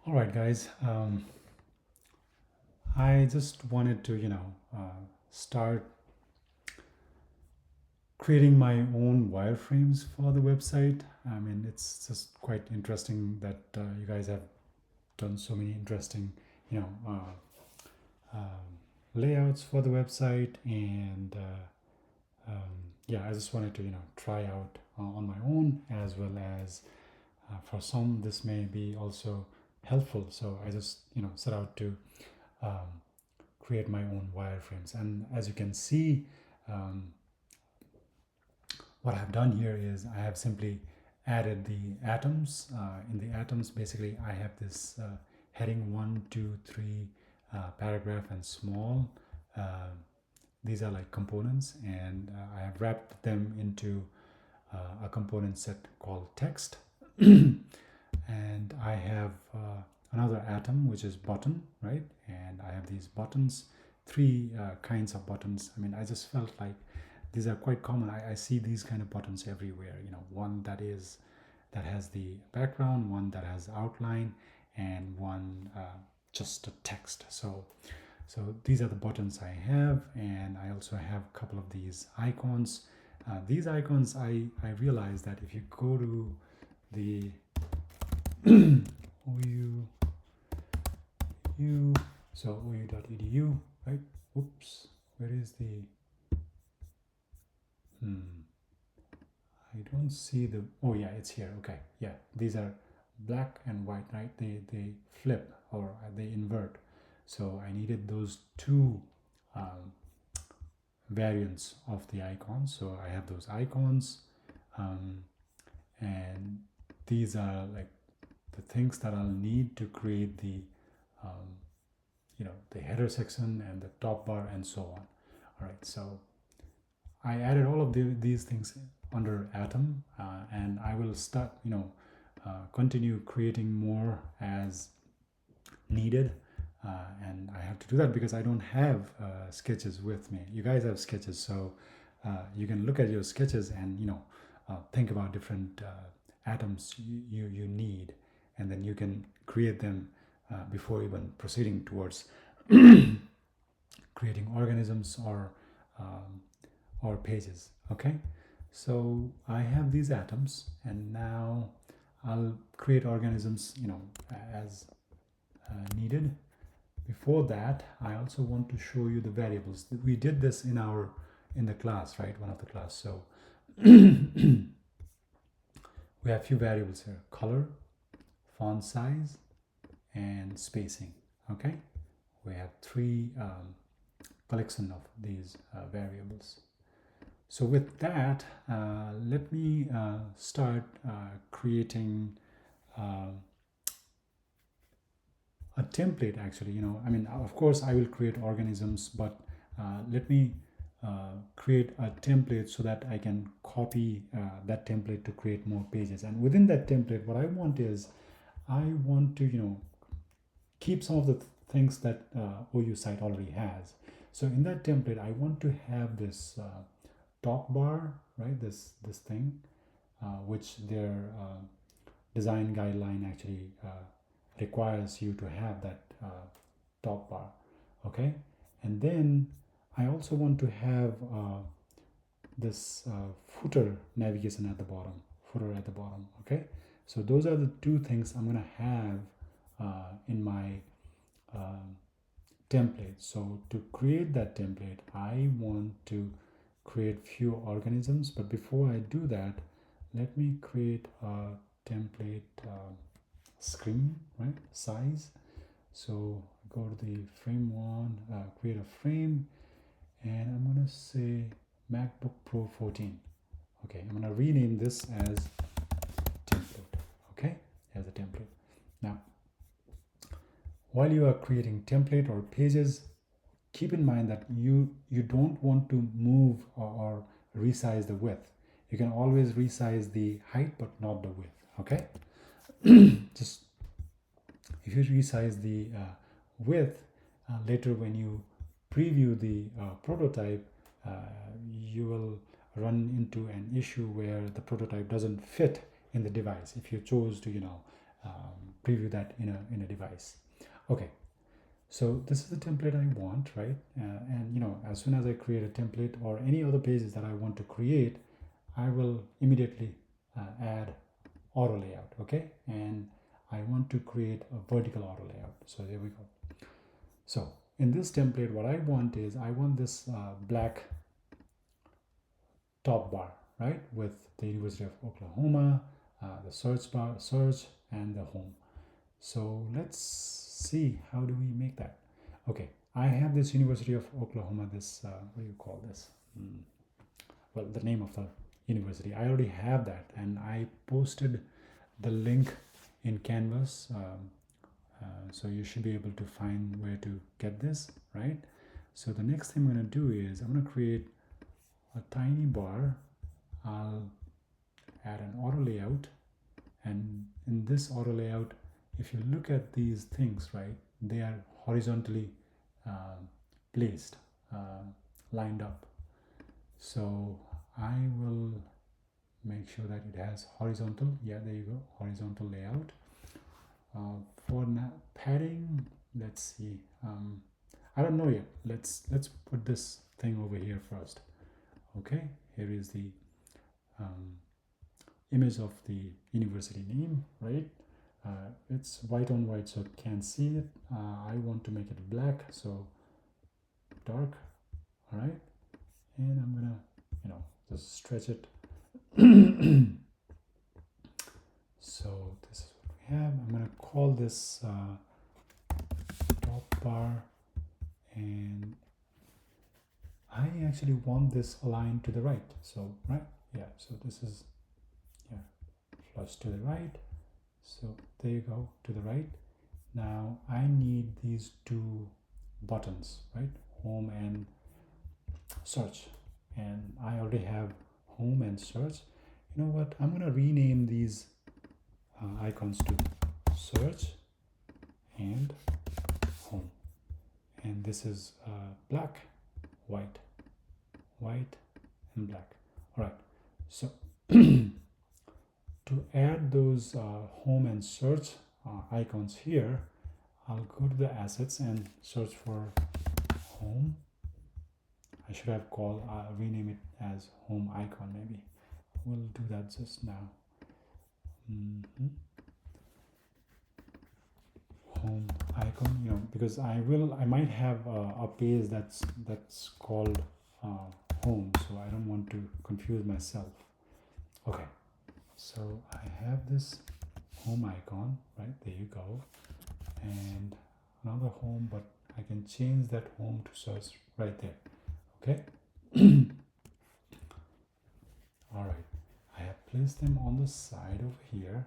All right, guys. I just wanted to, start creating my own wireframes for the website. I mean, it's just quite interesting that you guys have done so many interesting, you know, layouts for the website, and yeah, I just wanted to, try out on my own, as well as for some this may be also helpful. So I just, set out to um, create my own wireframes. And as you can see, um, what I've done here is I have simply added the atoms. In the atoms, basically, I have this heading 1, 2, 3, paragraph, and small. Uh, these are like components, and I have wrapped them into a component set called text. And I have another atom, which is button, right? And I have these buttons, three kinds of buttons. I mean, I just felt like these are quite common. I see these kind of buttons everywhere. One that has the background, one that has outline, and one just a text. So these are the buttons I have, and I also have a couple of these icons. These icons, I realized that if you go to the OU, so OU.edu, right? Oops, where is the, I don't see the, oh yeah, it's here. Okay, yeah, these are black and white, right? They flip, or they invert. So I needed those two um, variants of the icons. So I have those icons, um, and these are like the things that I'll need to create the the header section and the top bar and so on. All right, so I added all of these things under atom, and I will start continue creating more as needed. And I have to do that because I don't have sketches with me. You guys have sketches, so you can look at your sketches and think about different atoms you need, and then you can create them before even proceeding towards creating organisms or pages. Okay, so I have these atoms, and now I'll create organisms as needed. Before that, I also want to show you the variables. We did this in the class, right? One of the class. So we have a few variables here: color, font size, and spacing. Okay, we have three collection of these variables. So with that, let me start creating a template. Actually, I mean, of course I will create organisms, but let me create a template so that I can copy that template to create more pages. And within that template, what I want is I want to keep some of the things that OU site already has. So in that template, I want to have this top bar, right? This thing, which their design guideline actually requires you to have that top bar. Okay, and then I also want to have this footer navigation at the bottom, footer at the bottom. Okay, so those are the two things I'm going to have in my template. So to create that template, I want to create few organisms, but before I do that, let me create a template screen, right? Size. So go to the frame one, create a frame, and I'm gonna say MacBook Pro 14. Okay, I'm gonna rename this as template. Okay, as a template. Now, while you are creating template or pages, keep in mind that you don't want to move or resize the width. You can always resize the height, but not the width. Okay, just if you resize the width later when you preview the prototype, you will run into an issue where the prototype doesn't fit in the device if you chose to preview that in a device. Okay, so this is the template I want, right? And you know, as soon as I create a template or any other pages that I want to create, I will immediately add auto layout. Okay, and I want to create a vertical auto layout. So there we go. So in this template, what I want is I want this black top bar, right, with the University of Oklahoma, the search bar, search, and the home. So let's see, how do we make that? Okay, I have this University of Oklahoma, this, what do you call this? Well, the name of the university. I already have that, and I posted the link in Canvas. So you should be able to find where to get this, right? So the next thing I'm going to do is I'm going to create a tiny bar. I'll add an auto layout, and in this auto layout, if you look at these things, right, they are horizontally placed, lined up. So I will make sure that it has horizontal. Yeah, there you go, horizontal layout. For now, padding, let's see. I don't know yet. Let's put this thing over here first. Okay, here is the image of the university name, right? It's white on white, so can't see it. I want to make it black, so dark. All right, and I'm gonna, you know, just stretch it. So this is what we have. I'm gonna call this top bar, and I actually want this aligned to the right. So right, yeah. So this is, yeah, flush to the right. So there you go, to the right. Now I need these two buttons, right? Home and search. And I already have home and search. You know what? I'm gonna rename these icons to search and home. And this is black, white, white, and black. All right. So to add those home and search icons here, I'll go to the assets and search for home. I should have called, rename it as home icon maybe. We'll do that just now. Home icon, you know, because I might have a page that's called home, so I don't want to confuse myself. Okay, so I have this home icon, right, there you go, and another home, but I can change that home to search right there. Okay. All right, I have placed them on the side over here.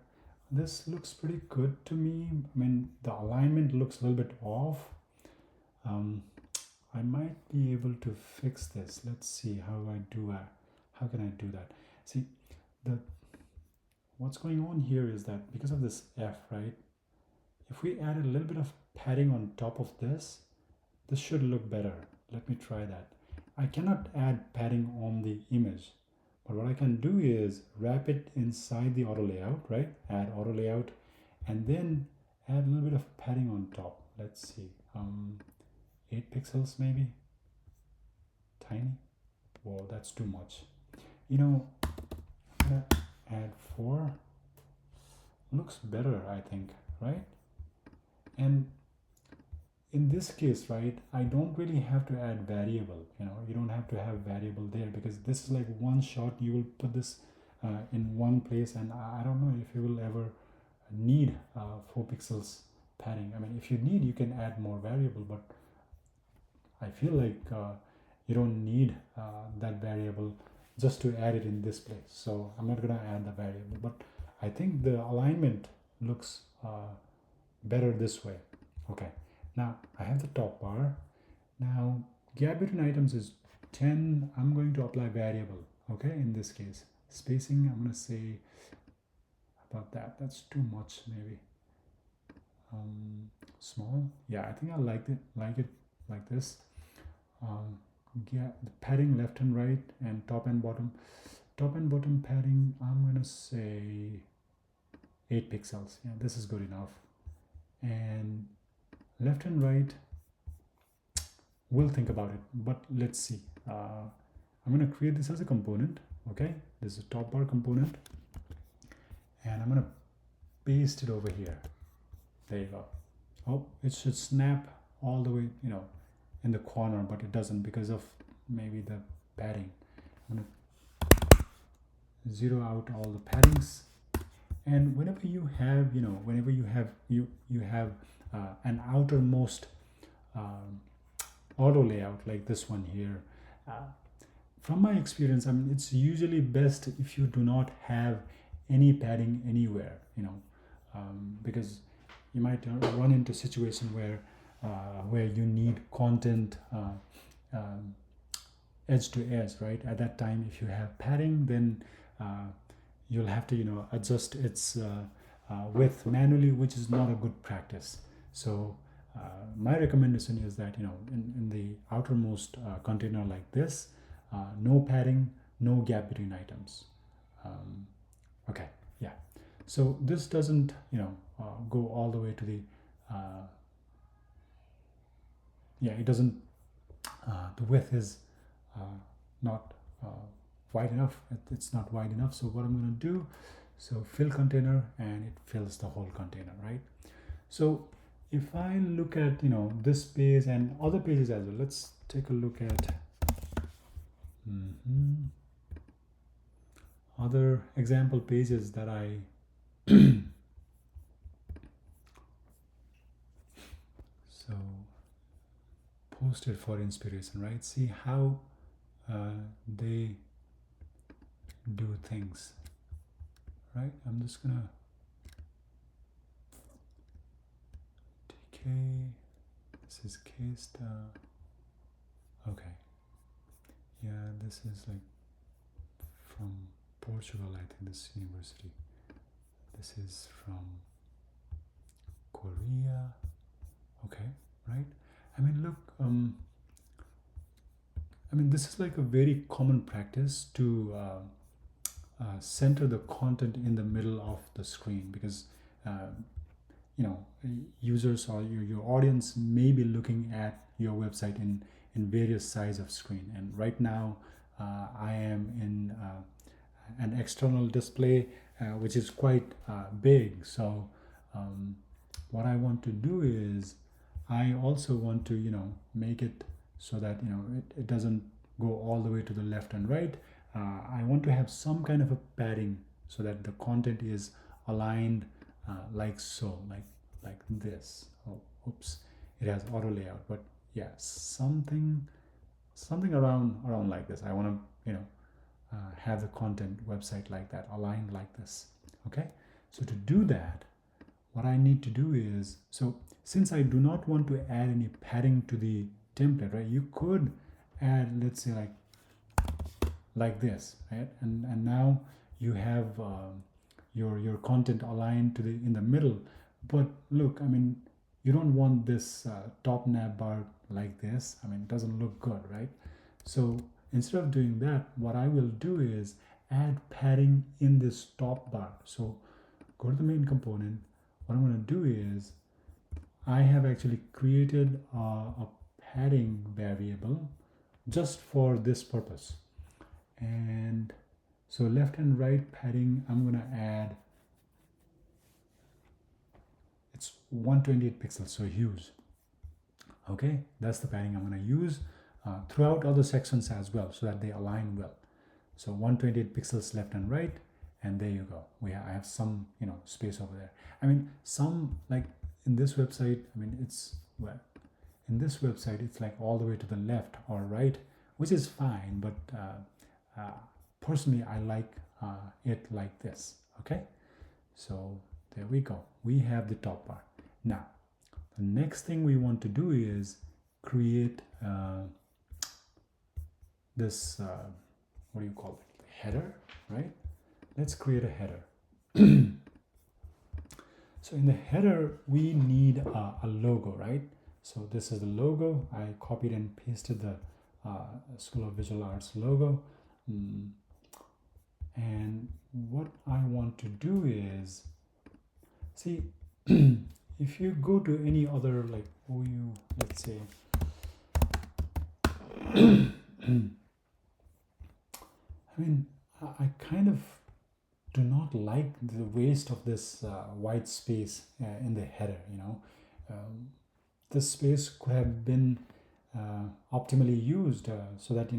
This looks pretty good to me. I mean, the alignment looks a little bit off. I might be able to fix this. Let's see how I do that. How can I do that? See, what's going on here is that because of this F, right? If we add a little bit of padding on top of this, this should look better. Let me try that. I cannot add padding on the image, but what I can do is wrap it inside the auto layout, right? Add auto layout, and then add a little bit of padding on top. Let's see, 8 pixels maybe. Tiny. Whoa, that's too much. You know, I'm gonna add 4. Looks better, I think, right? And in this case, right, I don't really have to add variable. You know, you don't have to have variable there, because this is like one shot. You will put this in one place, and I don't know if you will ever need 4 pixels padding. I mean, if you need, you can add more variable, but I feel like you don't need that variable just to add it in this place. So I'm not gonna add the variable, but I think the alignment looks better this way. Okay. Now I have the top bar. Now gap between items is 10. I'm going to apply variable. Okay, in this case, spacing, I'm going to say about that. That's too much, maybe. Small. Yeah, I think I like it like this. Yeah, the padding left and right, and top and bottom. Top and bottom padding, I'm going to say 8 pixels. Yeah, this is good enough. and left and right, we'll think about it, but let's see. I'm going to create this as a component. Okay, this is a top bar component, and I'm going to paste it over here. There you go. Oh, it should snap all the way, in the corner, but it doesn't because of maybe the padding. I'm going to zero out all the paddings, and whenever you have, you have an outermost auto layout like this one here. From my experience, I mean, it's usually best if you do not have any padding anywhere, because you might run into a situation where you need content edge to edge, right? At that time, if you have padding, then you'll have to, adjust its width manually, which is not a good practice. So my recommendation is that, in the outermost container like this, no padding, no gap between items. Okay, yeah. So this doesn't, go all the way to the, it doesn't, the width is not wide enough. It's not wide enough. So what I'm going to do, so fill container, and it fills the whole container, right? So if I look at, this page and other pages as well, let's take a look at other example pages that I so posted for inspiration, right? See how they do things, right? I'm just gonna TK. This is case okay. Yeah, this is like from Portugal, I think, this university. This is from Korea. Okay, right? I mean, look, this is like a very common practice to center the content in the middle of the screen, because users or your audience may be looking at your website in various size of screen. And right now I am in an external display which is quite big. So what I want to do is I also want to make it so that it doesn't go all the way to the left and right. I want to have some kind of a padding so that the content is aligned like so, like this. Oh, oops, it has auto layout, but yeah, something around like this. I want to have the content website like that, aligned like this. Okay, so to do that, what I need to do is, so since I do not want to add any padding to the template, right? You could add, let's say, like this, right? And now you have your content aligned to in the middle. But look, you don't want this top nav bar like this. It doesn't look good, right? So instead of doing that, what I will do is add padding in this top bar. So go to the main component. What I'm going to do is I have actually created a padding variable just for this purpose. And so left and right padding, I'm going to add, it's 128 pixels, so huge. Okay, that's the padding I'm going to use throughout other sections as well, so that they align well. So 128 pixels left and right, and there you go. I have some space over there. Some, like in this website, it's in this website it's like all the way to the left or right, which is fine, but personally I like it like this. Okay, so there we go. We have the top bar. Now the next thing we want to do is create this what do you call it, header, right? Let's create a header. So in the header we need a logo, right? So this is the logo. I copied and pasted the School of Visual Arts logo. And what I want to do is, see, if you go to any other like OU, let's say, I mean, I kind of do not like the waste of this white space in the header. This space could have been optimally used so that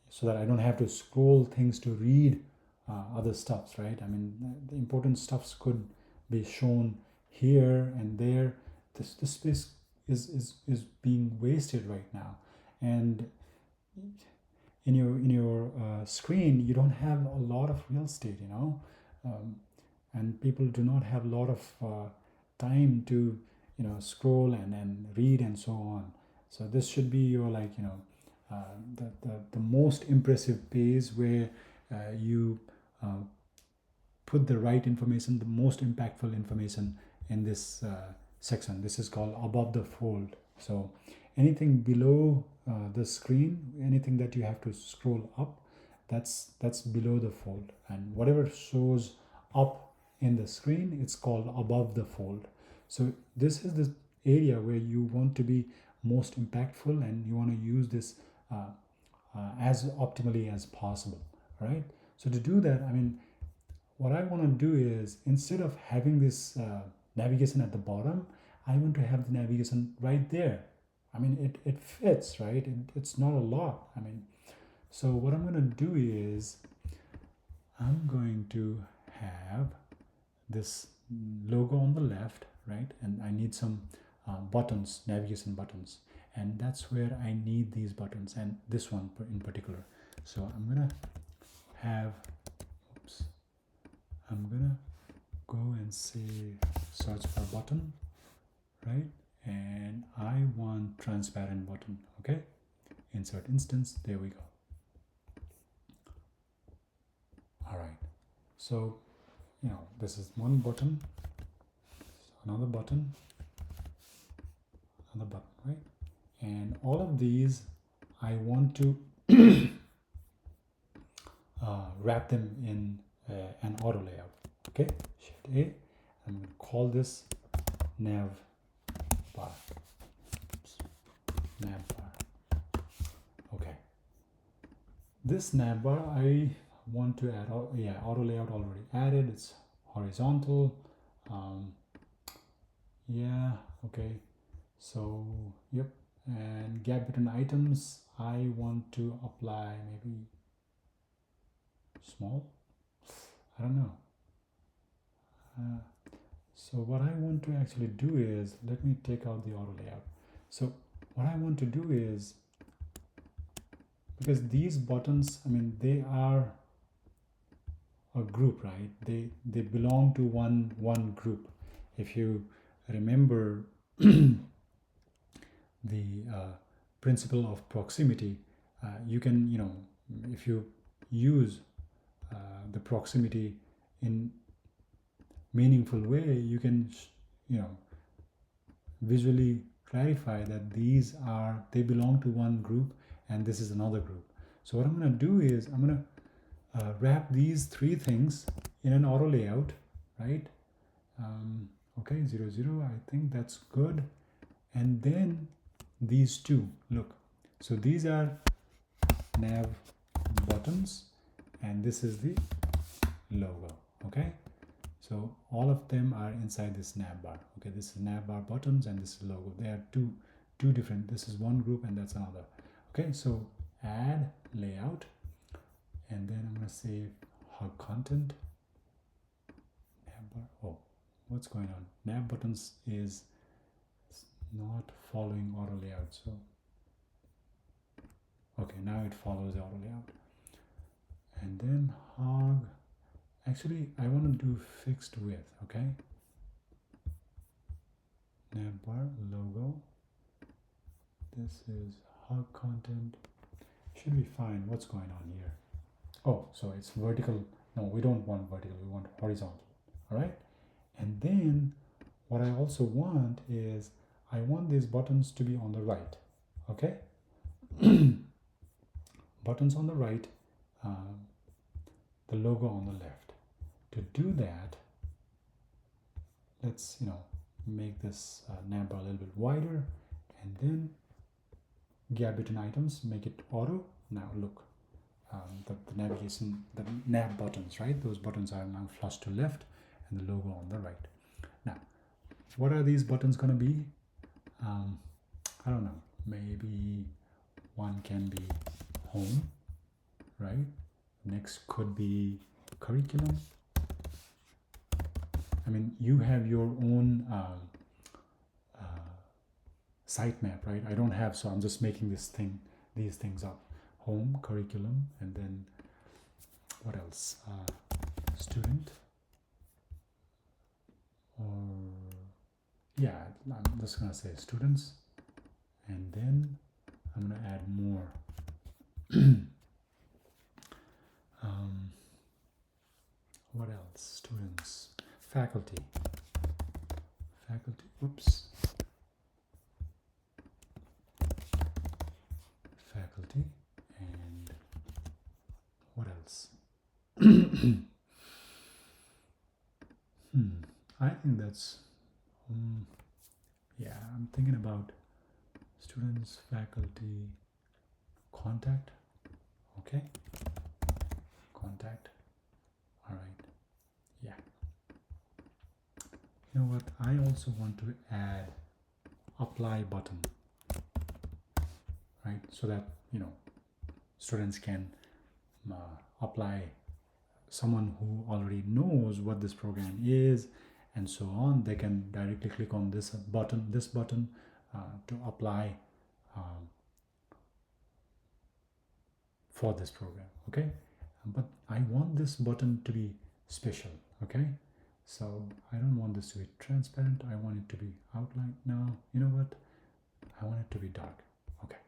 so that I don't have to scroll things to read other stuffs, right? I mean, the important stuffs could be shown here and there. This space is being wasted right now, and in your screen you don't have a lot of real estate, and people do not have a lot of time to scroll and read and so on. So this should be your the most impressive page where you uh, put the right information, the most impactful information in this section. This is called above the fold. So anything below the screen, anything that you have to scroll up, that's below the fold, and whatever shows up in the screen, it's called above the fold. So this is the area where you want to be most impactful, and you want to use this as optimally as possible, right? So to do that, I mean, what I want to do is, instead of having this navigation at the bottom, I want to have the navigation right there. I mean, it fits, right? It's not a lot. I mean, so what I'm going to do is, I'm going to have this logo on the left, right? And I need some buttons, navigation buttons. And that's where I need these buttons, and this one in particular. So I'm going to have, I'm gonna go and say search for button, right? And I want transparent button. Okay, insert instance, there we go. All right, so this is one button, another button, right? And all of these I want to wrap them in an auto layout. Okay, Shift A. I'm going to call this nav bar. Nav bar. Okay. This nav bar I want to add. Auto layout already added. It's horizontal. Yeah. Okay. So yep. And gap between items, I want to apply maybe small. I don't know. So what I want to actually do is, let me take out the auto layout. So what I want to do is, because these buttons, I mean, they are a group, right? They belong to one group. If you remember the principle of proximity, you can, if you use the proximity in meaningful way, you can visually clarify that they belong to one group and this is another group. So what I'm going to do is, I'm going to wrap these three things in an auto layout, right? Okay, 0 0, I think that's good. And then these two, look, so these are nav buttons and this is the logo. Okay, so all of them are inside this nav bar. Okay, this is nav bar buttons and this is logo. They are two different. This is one group and that's another. Okay, so add layout, and then I'm going to say hug content. Nav bar. Oh, what's going on? Nav buttons is not following auto layout. So okay, now it follows the auto layout. And then hog. Actually, I want to do fixed width. Okay. Nav bar logo. This is hug content. Should be fine. What's going on here? Oh, so it's vertical. No, we don't want vertical. We want horizontal. All right. And then what I also want is, I want these buttons to be on the right. Okay. Buttons on the right, the logo on the left. To do that, let's make this navbar a little bit wider, and then gap between items, make it auto. Now look, the navigation, the nav buttons, right? Those buttons are now flush to left and the logo on the right. Now, what are these buttons going to be? I don't know. Maybe one can be home, right? Next could be curriculum. I mean, you have your own sitemap, right? I don't have, so I'm just making these things up. Home, curriculum, and then what else? Student, or yeah, I'm just gonna say students, and then I'm gonna add more. What else? Students, faculty, oops, faculty, and what else? I think that's yeah, I'm thinking about students, faculty, contact. Okay, contact. All right, yeah. You know what, I also want to add apply button, right? So that students can apply, someone who already knows what this program is and so on, they can directly click on this button to apply for this program. Okay, but I want this button to be special. Okay, so I don't want this to be transparent, I want it to be outlined. Now you know what, I want it to be dark. Okay,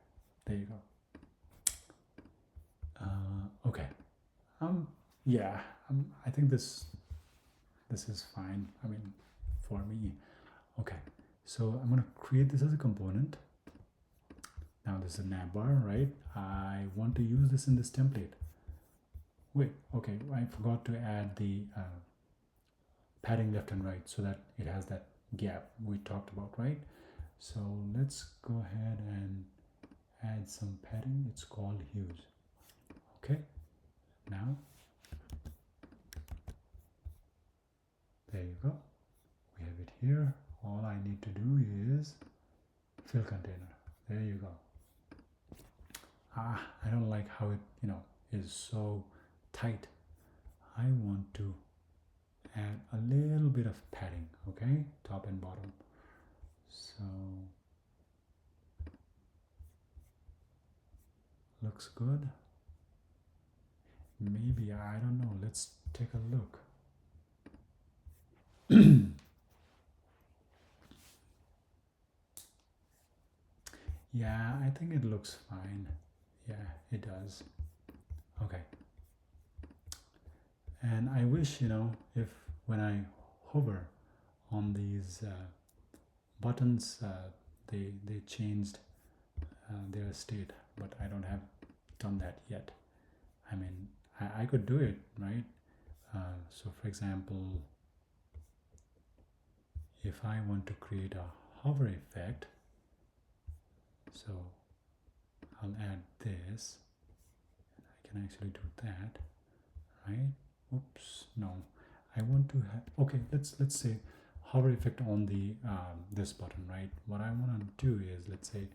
there you go. Okay, yeah, I think this is fine, I mean, for me. Okay, so I'm gonna create this as a component. Now this is a navbar, right? I want to use this in this template. Wait, okay, I forgot to add the padding left and right so that it has that gap we talked about, right? So let's go ahead and add some padding. It's called hues. Okay, now there you go, we have it here. All I need to do is fill container. There you go. I don't like how it is so tight. I want to add a little bit of padding. Okay, top and bottom. So looks good. Maybe, I don't know, let's take a look. Yeah, I think it looks fine. Yeah, it does. Okay. And I wish, if when I hover on these buttons, they changed their state, but I don't have done that yet. I mean, I could do it, right? So for example, if I want to create a hover effect, so I'll add this. I can actually do that, right? Oops, no. I want to have, okay, let's say hover effect on the this button, right? What I want to do is, let's say,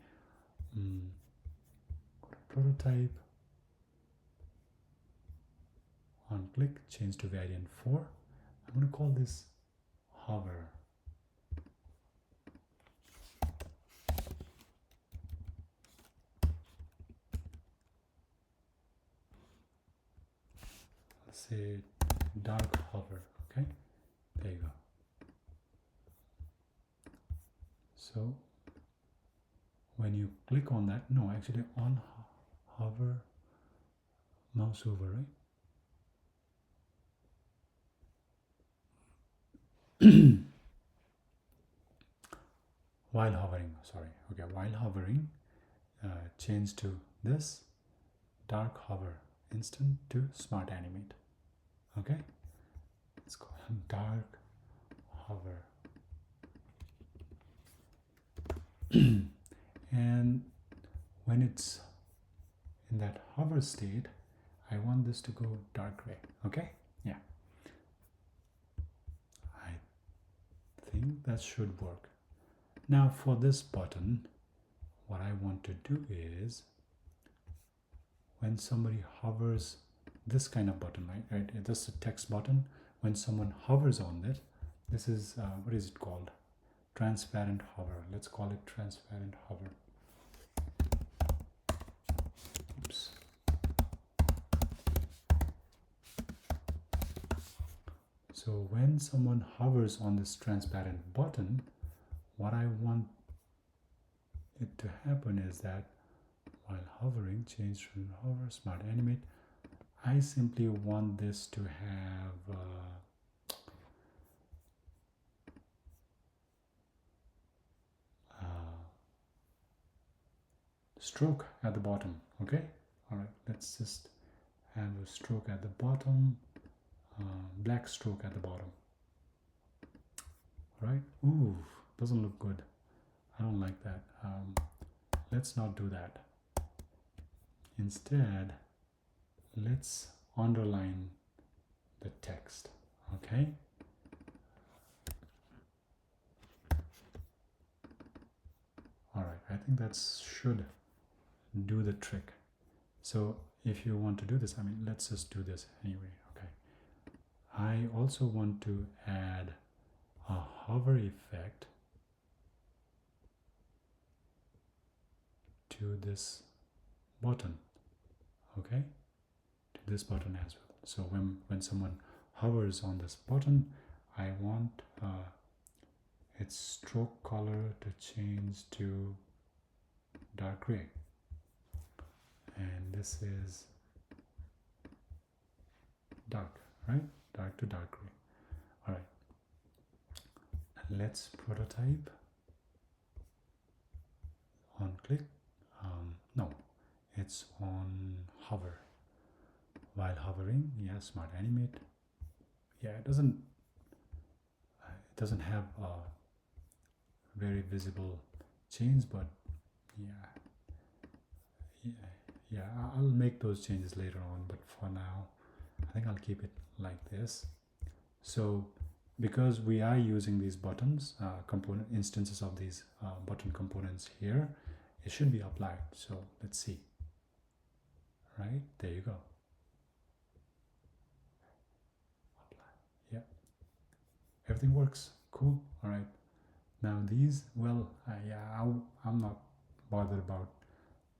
go to prototype, on click, change to variant 4. I'm going to call this hover. Let's say dark hover. Okay, there you go. So when you click on that, no, actually on hover, mouse over, right? While hovering, sorry. Okay, while hovering, change to this dark hover, instant to smart animate. Okay, let's go dark hover. And when it's in that hover state, I want this to go dark gray. Okay, yeah, I think that should work. Now for this button, what I want to do is when somebody hovers, this kind of button, right, this is a text button. When someone hovers on it, this is what is it called? Transparent hover. Let's call it transparent hover. Oops. So when someone hovers on this transparent button, what I want it to happen is that while hovering, change from hover, smart animate, I simply want this to have stroke at the bottom. Okay, all right, let's just have a stroke at the bottom, black stroke at the bottom. All right, ooh, doesn't look good. I don't like that. Let's not do that. Instead, let's underline the text. Okay, all right, I think that should do the trick. So if you want to do this, I mean, let's just do this anyway. Okay, I also want to add a hover effect to this button. Okay, to this button as well. So when someone hovers on this button, I want its stroke color to change to dark gray, and this is dark, right? Dark to dark gray. All right, let's prototype. On click, no, it's on hover. While hovering, yeah, smart animate. Yeah, it doesn't have a very visible change, but yeah, I'll make those changes later on, but for now I think I'll keep it like this. So because we are using these buttons, component instances of these button components here, it should be applied. So let's see. Right, there you go. Apply. Yeah, everything works. Cool. All right, now these, well, yeah, I'm not bothered about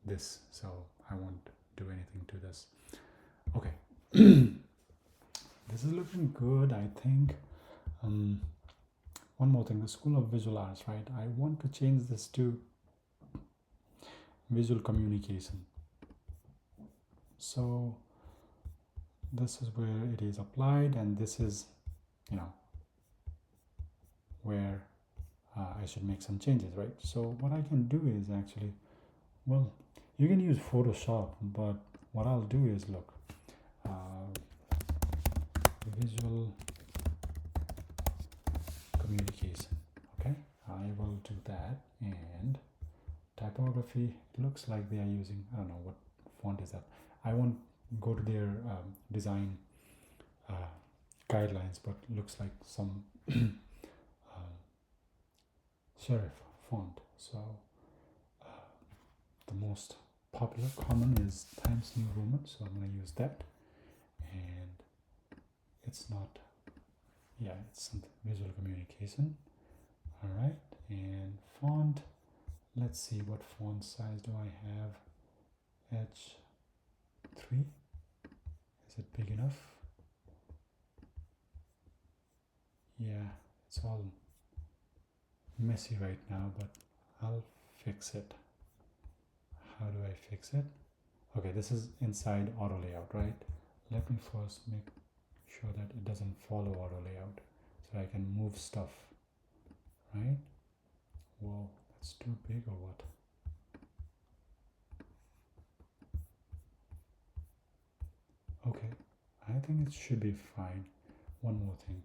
this, so I won't do anything to this. Okay. This is looking good, I think. One more thing, the School of Visual Arts, right? I want to change this to visual communication. So this is where it is applied, and this is, you know, where I should make some changes, right? So what I can do is actually, well, you can use Photoshop, but what I'll do is, look, visual communication. Okay, I will do that. And typography, it looks like they are using, I don't know what font is that. I won't go to their design guidelines, but looks like some serif font. So the most popular common is Times New Roman, so I'm going to use that. And it's not, yeah, it's something visual communication. All right, and font, let's see, what font size do I have? H3, is it big enough? Yeah, it's all messy right now, but I'll fix it. How do I fix it? Okay, this is inside auto layout, right? Let me first make sure that it doesn't follow auto layout, so I can move stuff, right? Whoa, that's too big or what? Okay, I think it should be fine. One more thing,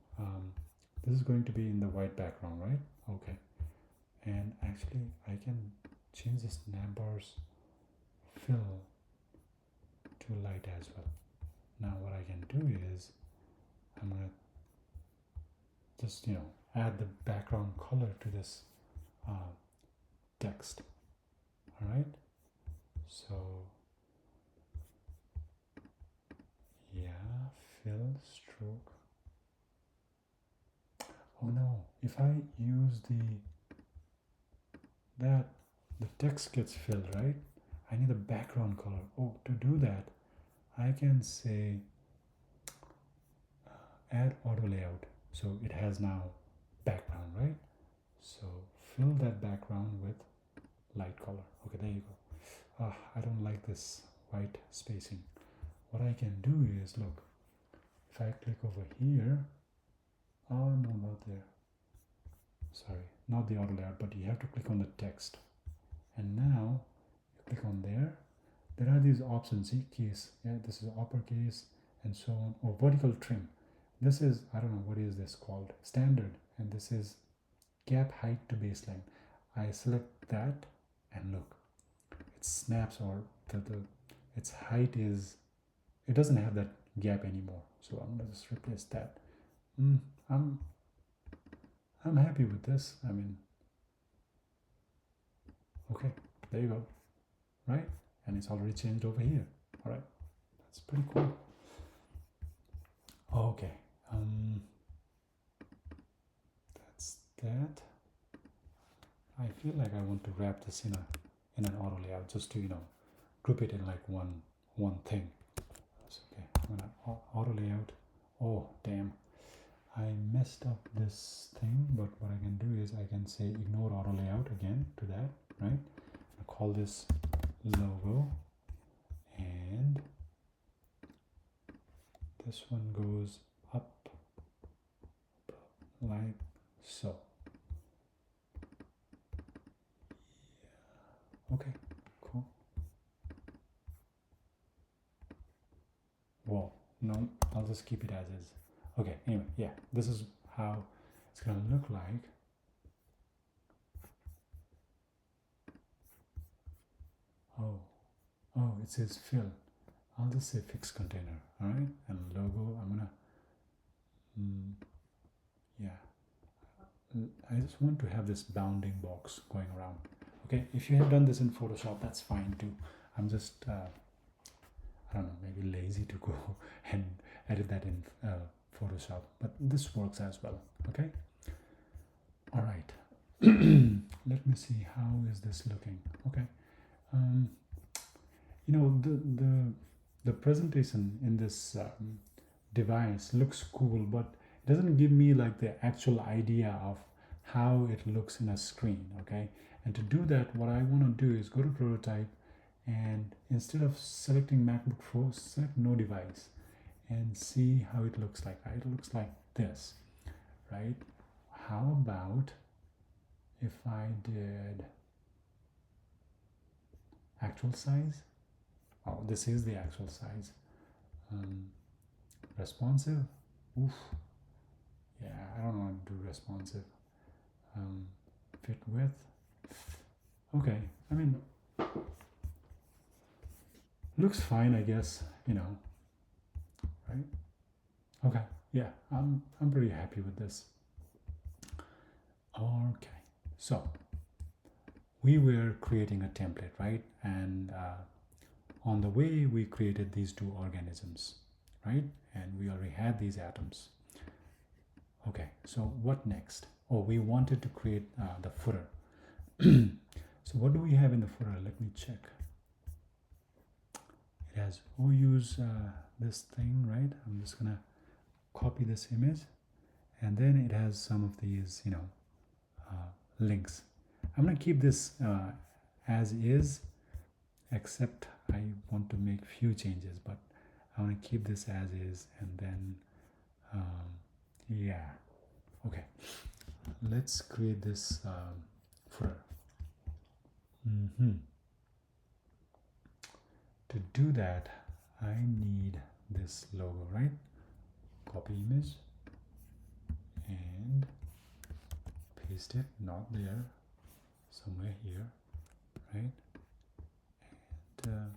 this is going to be in the white background, right? Okay, and I actually I can change this navbar's fill to light as well. Now what I can do is I'm gonna just add the background color to this text. All right, so yeah, fill stroke. Oh no, if I use the text gets filled, right? I need a background color. Oh, to do that I can say add auto layout, so it has now background, right? So fill that background with light color. Okay, there you go. I don't like this white spacing. What I can do is, look, if I click over here, oh no, not there, sorry, not the auto layout, but you have to click on the text, and now you click on there are these options, see, case, yeah, this is uppercase and so on, or vertical trim. This is, I don't know, what is this called, standard, and this is gap height to baseline. I select that and look, it snaps, or its height is, it doesn't have that gap anymore. So I'm gonna just replace that. I'm happy with this. I mean, okay, there you go, right? And it's already changed over here. All right, that's pretty cool. Okay, that's that. I feel like I want to wrap this in an auto layout, just to group it in like one thing. That's okay. I'm gonna auto layout. Oh damn, I messed up this thing, but what I can do is I can say ignore auto layout again to that, right? I call this logo, and this one goes up like so. Yeah. Okay, cool. Whoa, no, I'll just keep it as is. Okay, anyway, yeah, this is how it's gonna look like. Oh, it says fill. I'll just say fixed container, all right? And logo, I'm gonna, yeah. I just want to have this bounding box going around. Okay, if you have done this in Photoshop, that's fine too. I'm just, I don't know, maybe lazy to go and edit that in Photoshop, but this works as well. Okay, all right. Let me see, how is this looking? Okay, the presentation in this device looks cool, but it doesn't give me like the actual idea of how it looks in a screen. Okay, and to do that, what I want to do is go to prototype, and instead of selecting MacBook Pro, select no device and see how it looks like. Right? It looks like this, right? How about if I did actual size? Oh, this is the actual size. Responsive? Oof. Yeah, I don't know how to do responsive. Fit width? Okay, I mean, looks fine, I guess, right? Okay, yeah, I'm pretty happy with this. Okay, so we were creating a template, right? And on the way, we created these two organisms, right? And we already had these atoms. Okay, so what next? Oh, we wanted to create the footer. So what do we have in the footer? Let me check. It has, we use this thing, right? I'm just gonna copy this image, and then it has some of these, links. I'm gonna keep this as is, except I want to make few changes, but I want to keep this as is, and then yeah, okay, let's create this footer. To do that, I need this logo, right? Copy image and paste it, not there. somewhere here, right? And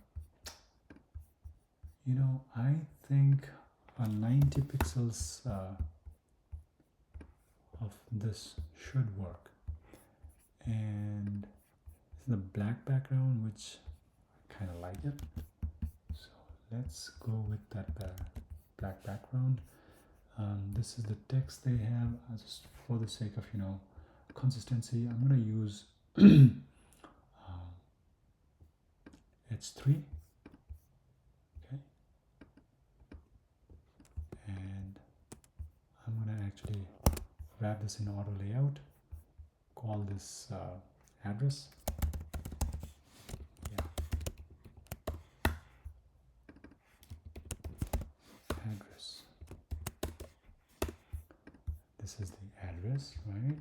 you know, I think 90 pixels of this should work. And the black background, which I kind of like it, so let's go with that black background. This is the text they have. Just for the sake of, you know, consistency, I'm going to use H3, okay, and I'm going to actually wrap this in auto layout, call this address. Yeah, address. This is the address, right?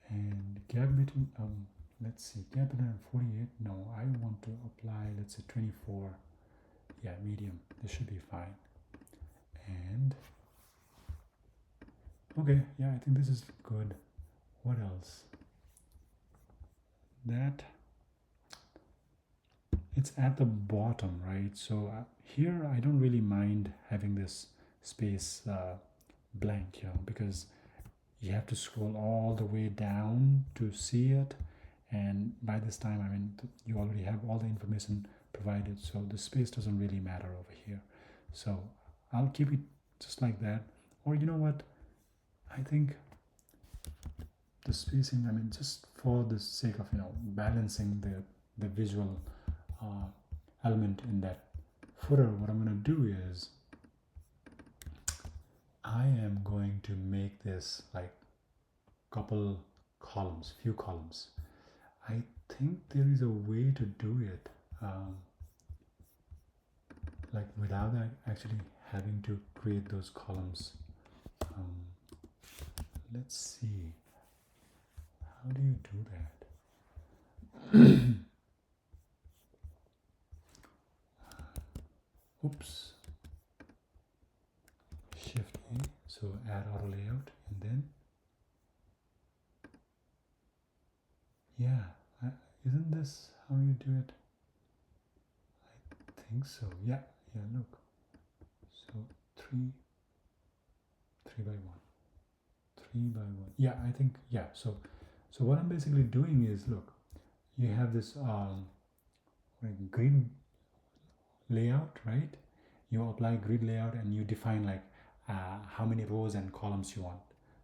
And gap between let's see, gap between 48. No, I want to apply, let's say 24. Yeah, medium. This should be fine. And okay, yeah, I think this is good. What else? That it's at the bottom, right? So here I don't really mind having this space blank, you know, because you have to scroll all the way down to see it, and by this time, I mean, you already have all the information provided, so the space doesn't really matter over here. So I'll keep it just like that. Or you know what, I think the spacing, I mean, just for the sake of, you know, balancing the visual element in that footer, what I'm going to do is I am going to make this like couple columns, few columns. I think there is a way to do it like without actually having to create those columns. Let's see, how do you do that? Oops, Shift A, so add auto layout, and then yeah, isn't this how you do it? I think so. Yeah, look, so 3 by 1, 3 by 1. Yeah, I think, yeah. So what I'm basically doing is, look, you have this grid layout, right? You apply grid layout and you define like how many rows and columns you want.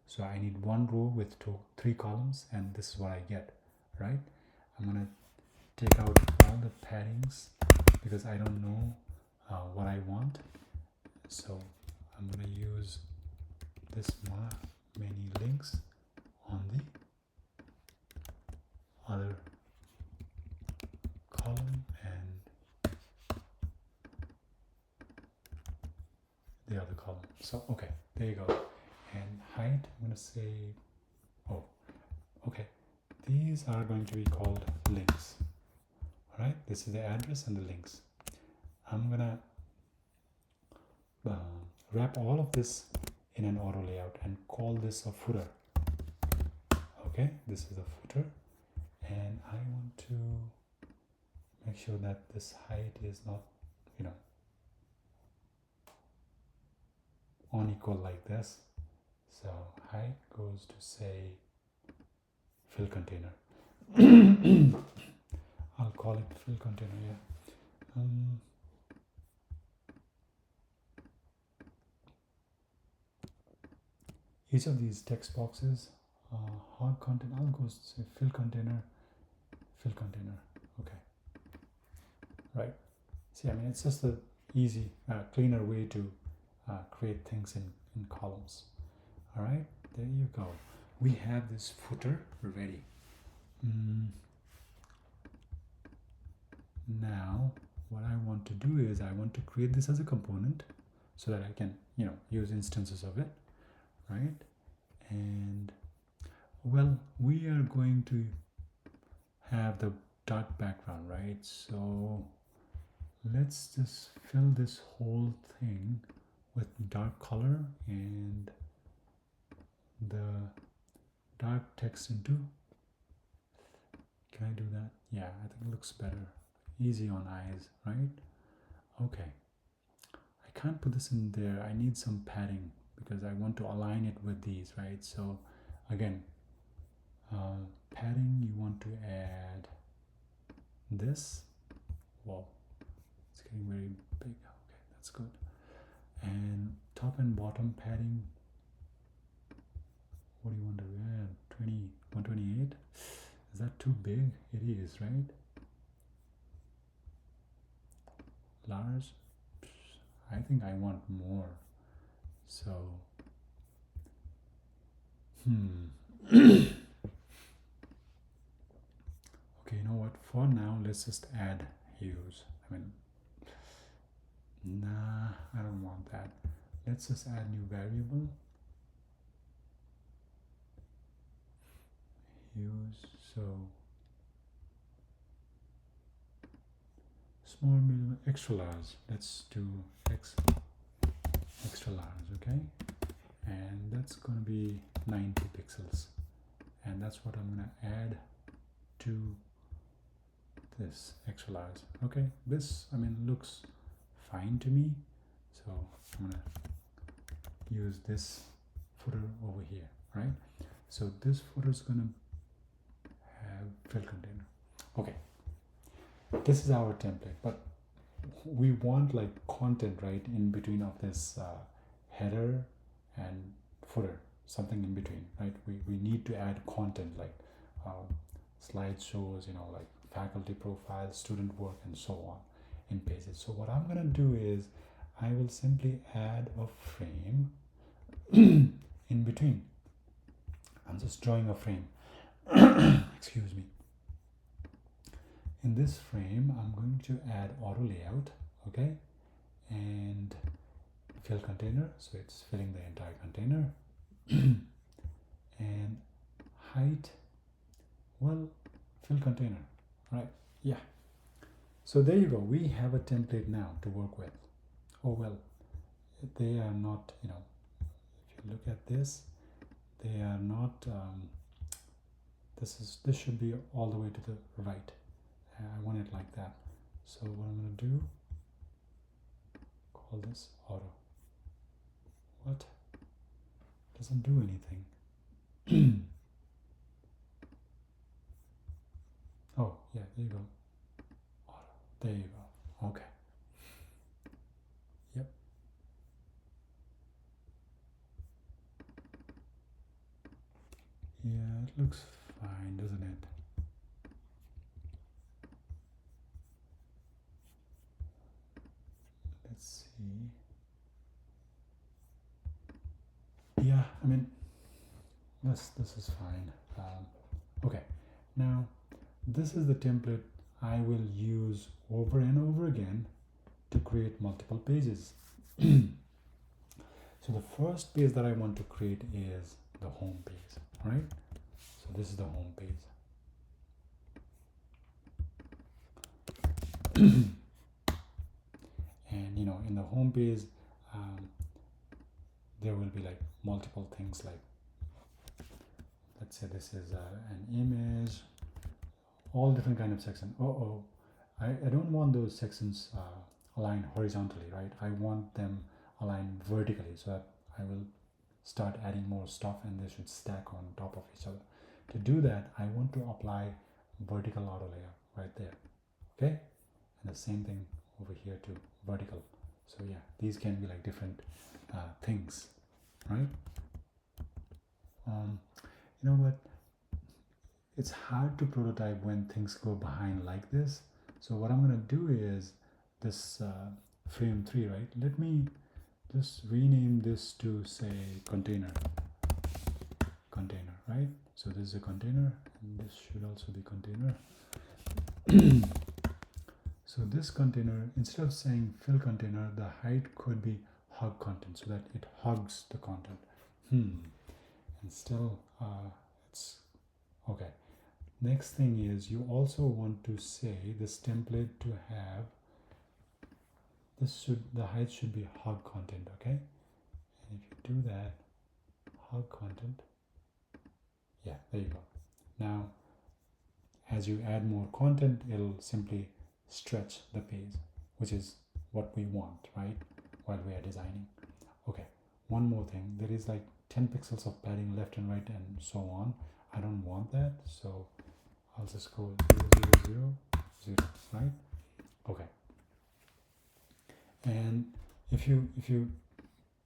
So I need one row with 3 columns, and this is what I get, right? I'm gonna take out all the paddings because I don't know what I want. So I'm gonna use this many links on the other column and the other column. So okay, there you go. And height, I'm gonna say, oh, okay, these are going to be called links. All right, this is the address and the links. I'm gonna wrap all of this in an auto layout and call this a footer. Okay, this is the footer, and I want to make sure that this height is not, you know, unequal like this. So height goes to, say, fill container. I'll call it fill container. Yeah. Each of these text boxes, hard content, I'll go say fill container. Okay. Right. See, I mean, it's just a easy, cleaner way to create things in columns. All right, there you go. We have this footer ready. Now, what I want to do is I want to create this as a component so that I can, you know, use instances of it, right? And well, we are going to have the dark background, right? So let's just fill this whole thing with dark color and the dark text into Can I do that? Yeah, I think it looks better. Easy on eyes, right? Okay. I can't put this in there. I need some padding because I want to align it with these, right? So again, padding, you want to add this. Whoa, it's getting very big. Okay, that's good. And top and bottom padding, what do you want to add? 128? Is that too big? It is, right? Large? I think I want more. So, okay, you know what? For now, let's just add hues. I mean, nah, I don't want that. Let's just add new variable. Hues. So, small, medium, extra large. Let's do extra large, okay? And that's going to be 90 pixels. And that's what I'm going to add to this extra large. Okay, this, I mean, looks fine to me. So I'm going to use this footer over here, right? So this footer is going to have fill container. Okay, this is our template, but we want like content right in between of this header and footer, something in between, right? We need to add content like slideshows, you know, like faculty profiles, student work, and so on in pages. So what I'm going to do is I will simply add a frame in between. I'm just drawing a frame. Excuse me. In this frame, I'm going to add auto layout, okay, and fill container, so it's filling the entire container. And height, well, fill container, right? Yeah. So there you go. We have a template now to work with. Oh well, they are not, you know, if you look at this, they are not. This should be all the way to the right. I want it like that. So what I'm going to do, call this auto. What? Doesn't do anything. Oh, yeah, there you go. Auto. There you go. Okay. Yep. Yeah, it looks fine, doesn't it? Let's see. Yeah, I mean, this is fine. Okay, now this is the template I will use over and over again to create multiple pages. So the first page that I want to create is the home page, right? So this is the home page. And you know, in the home page, there will be like multiple things, like let's say this is an image, all different kind of sections. I don't want those sections aligned horizontally, right? I want them aligned vertically, so that I will start adding more stuff and they should stack on top of each other. To do that, I want to apply vertical auto layer right there, okay? And the same thing over here too, vertical. So yeah, these can be like different things, right? You know what? It's hard to prototype when things go behind like this. So what I'm going to do is this frame 3, right? Let me just rename this to say container, right? So this is a container, and this should also be container. So this container, instead of saying fill container, the height could be hug content, so that it hugs the content. And still it's okay. Next thing is, you also want to say this template to have the height should be hug content, okay? And if you do that, hug content, yeah, there you go. Now as you add more content, it'll simply stretch the page, which is what we want, right? While we are designing. Okay, one more thing, there is like 10 pixels of padding left and right and so on. I don't want that, so I'll just go 0, 0, 0, right? Okay. And if you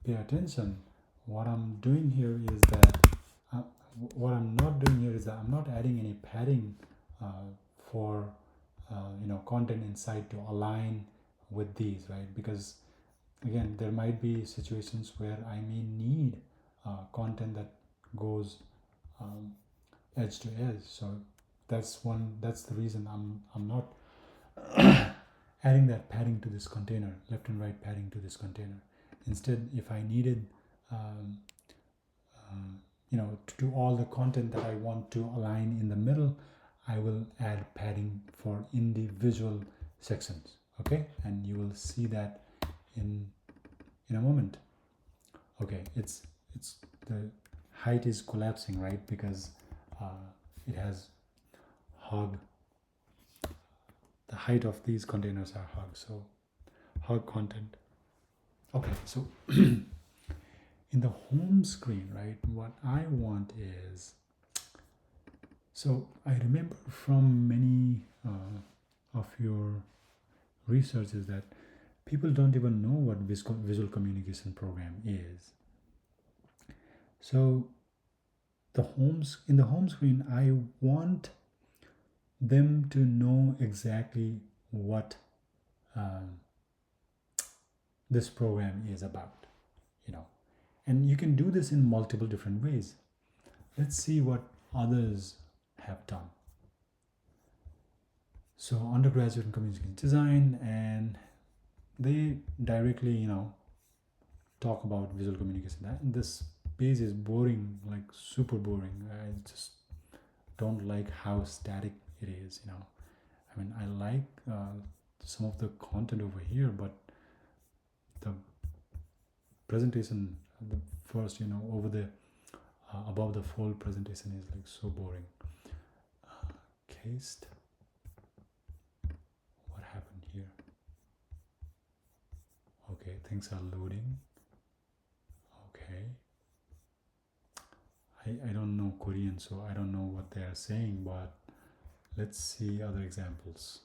pay attention, what I'm doing here is that what I'm not doing here is that I'm not adding any padding for content inside to align with these, right? Because again, there might be situations where I may need content that goes edge to edge. So that's the reason I'm not adding that padding to this container, left and right padding to this container. Instead, if I needed to do all the content that I want to align in the middle, I will add padding for individual sections. Okay, and you will see that in a moment. Okay, it's the height is collapsing, right? Because it has hog. The height of these containers are hog, so hog content. Okay, so in the home screen, right, what I want is, so I remember from many of your researches that people don't even know what visual communication program is. So in the home screen, I want them to know exactly what this program is about, and you can do this in multiple different ways. Let's see what others have done. So undergraduate in communication design, and they directly talk about visual communication. This page is boring, like super boring. I just don't like how static it is. I mean, I like some of the content over here, but the presentation, the first over the above the fold presentation is like so boring. Cased. What happened here? Okay, things are loading. Okay, I don't know Korean, so I don't know what they are saying, but let's see other examples.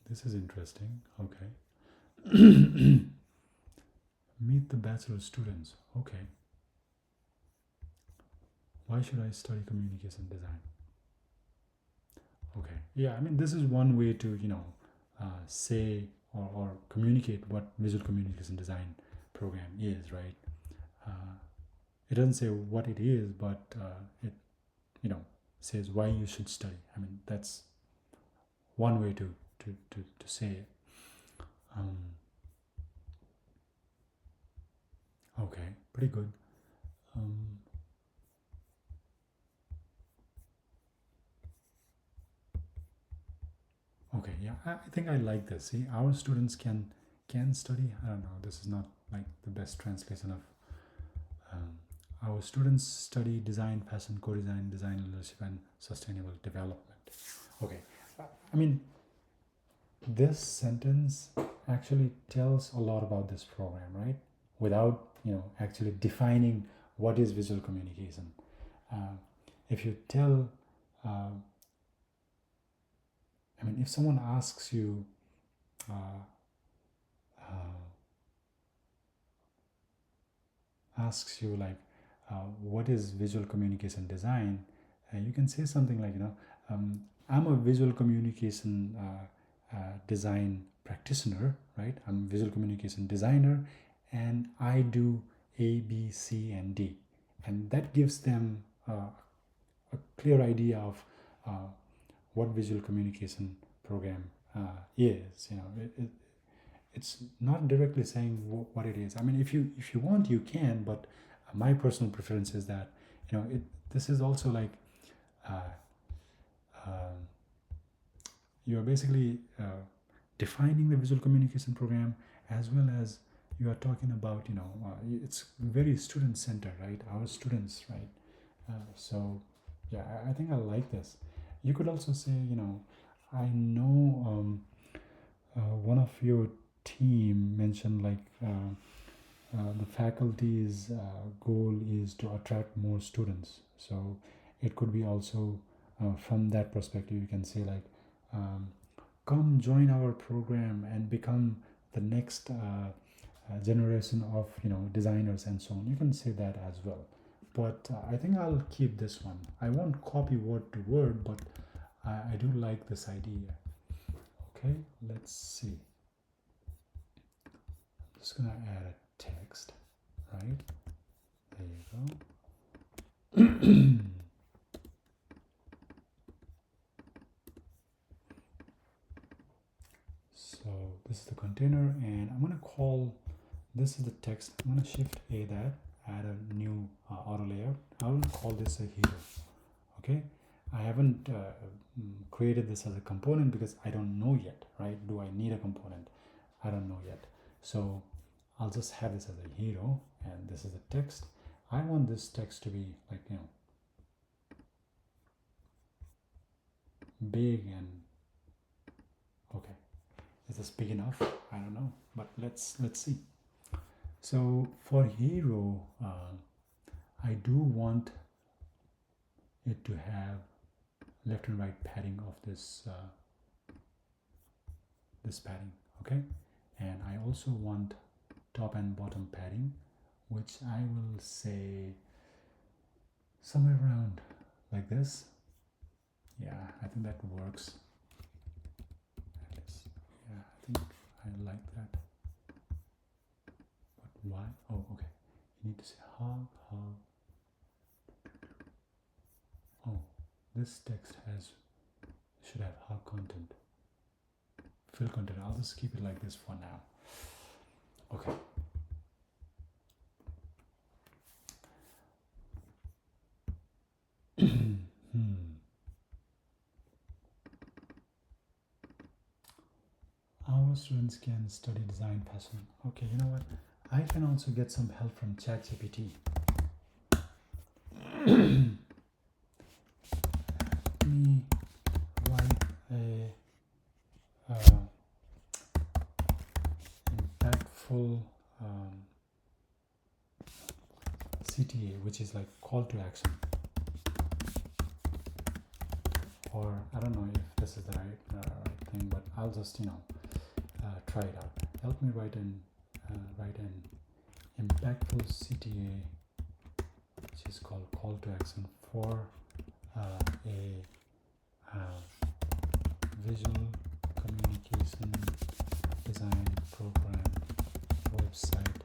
This is interesting. Okay. Meet the bachelor students. Okay. Why should I study communication design? Okay. Yeah, I mean, this is one way to, say or communicate what visual communication design program is, right? It doesn't say what it is, but it, says why you should study. I mean, that's one way to say it. Okay, pretty good. Okay, yeah, I think I like this. See, our students can study. I don't know. This is not like the best translation of. Our students study design, fashion, co-design, design leadership, and sustainable development. Okay, I mean, this sentence actually tells a lot about this program, right? Without actually defining what is visual communication. If you tell, I mean, if someone asks you, like, what is visual communication design? You can say something like, I'm a visual communication design practitioner, right? I'm a visual communication designer, and I do A, B, C, and D, and that gives them a clear idea of what visual communication program is. It's not directly saying what it is. I mean, if you want, you can, but my personal preference is that this is also like you're basically defining the visual communication program, as well as you are talking about, it's very student centered, right? Our students, right? So yeah, I think I like this. You could also say, I know one of your team mentioned like the faculty's goal is to attract more students. So it could be also from that perspective, you can say like, um, come join our program and become the next generation of designers and so on. You can say that as well. But I think I'll keep this one. I won't copy word to word, but I do like this idea. Okay, let's see. I'm just gonna add a text, right? There you go. So this is the container, and I'm gonna call, this is the text. I'm gonna shift A that, add a new auto layout. I will call this a hero. Okay, I haven't created this as a component because I don't know yet, right? Do I need a component? I don't know yet. So I'll just have this as a hero, and this is the text. I want this text to be like, big and okay. Is this big enough? I don't know, but let's see. So for hero, I do want it to have left and right padding of this this padding, okay? And I also want top and bottom padding, which I will say somewhere around like this. Yeah, I think that works. Yeah, I think I like that. But why? Oh, okay. You need to say hog. Oh, this text should have hog content. Fill content. I'll just keep it like this for now. Okay. Our students can study design fashion. Okay, you know what? I can also get some help from ChatGPT. Let me write a impactful CTA, which is like call to action. Or I don't know if this is the right thing, but I'll just try it out. Help me write an impactful CTA, which is called call to action for a visual communication design program website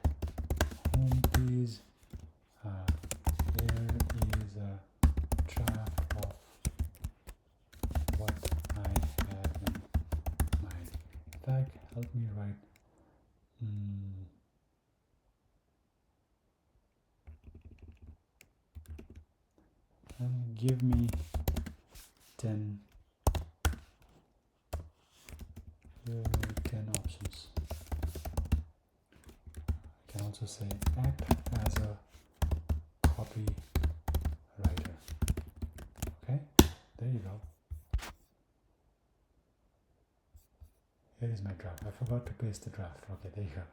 homepage. Here is a draft of what I have in mind. In fact, help me write and give me 10 options. I can also say act as a copywriter. Okay, there you go. Here is my draft. I forgot to paste the draft. Okay, there you go.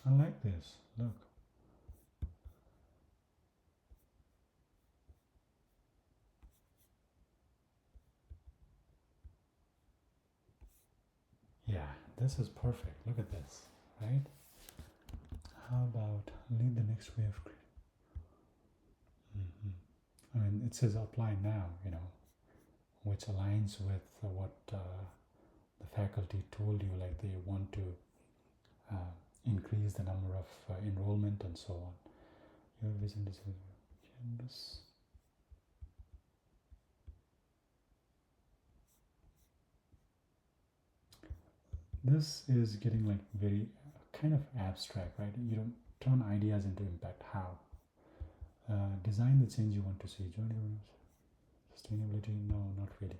I like this. Look. Yeah, this is perfect. Look at this, right? How about lead the next way of creating? I mean, it says apply now, which aligns with what the faculty told you, like they want to increase the number of enrollment and so on. Your vision is canvas. This is getting like very kind of abstract, right? turn ideas into impact. How? Design the change you want to see. Sustainability? No, not really.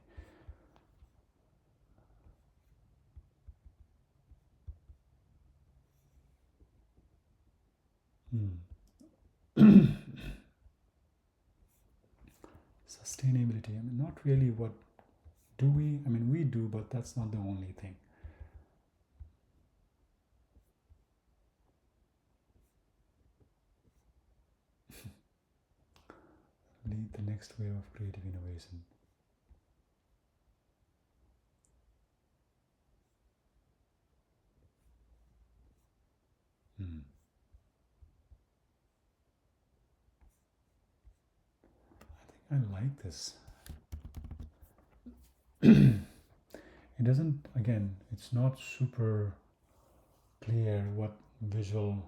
Sustainability. I mean, not really. What do we? I mean, we do, but that's not the only thing. Lead the next wave of creative innovation. I like this. It doesn't, again, it's not super clear what visual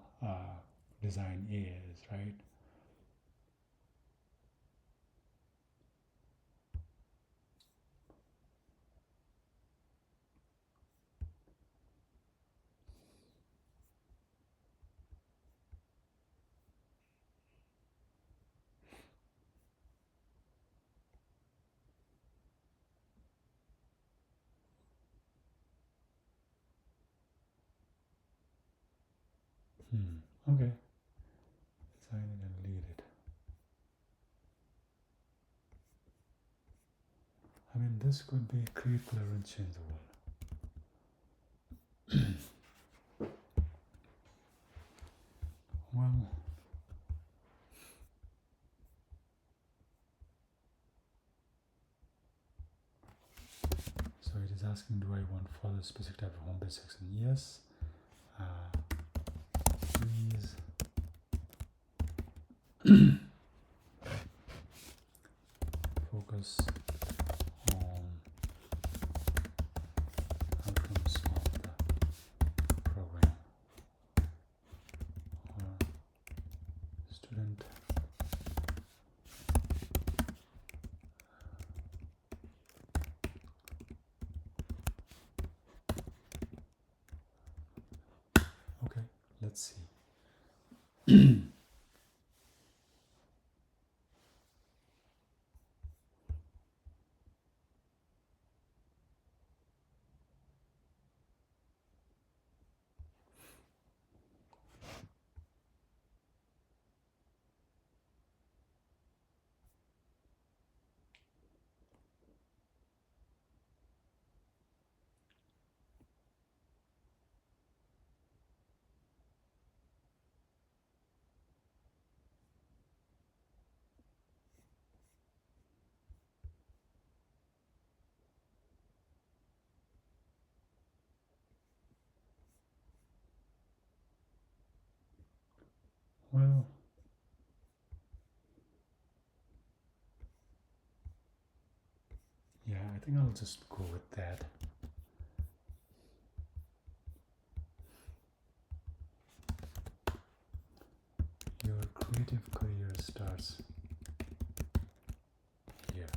design is, right? Okay. Design it and lead it. I mean, this could be create, color, and change the world. Well, so it is asking, do I want further specific type of home page section? Yes. Please focus on outcomes of the program or student. Okay, let's see. Well, yeah, I think I'll just go with that. Your creative career starts here.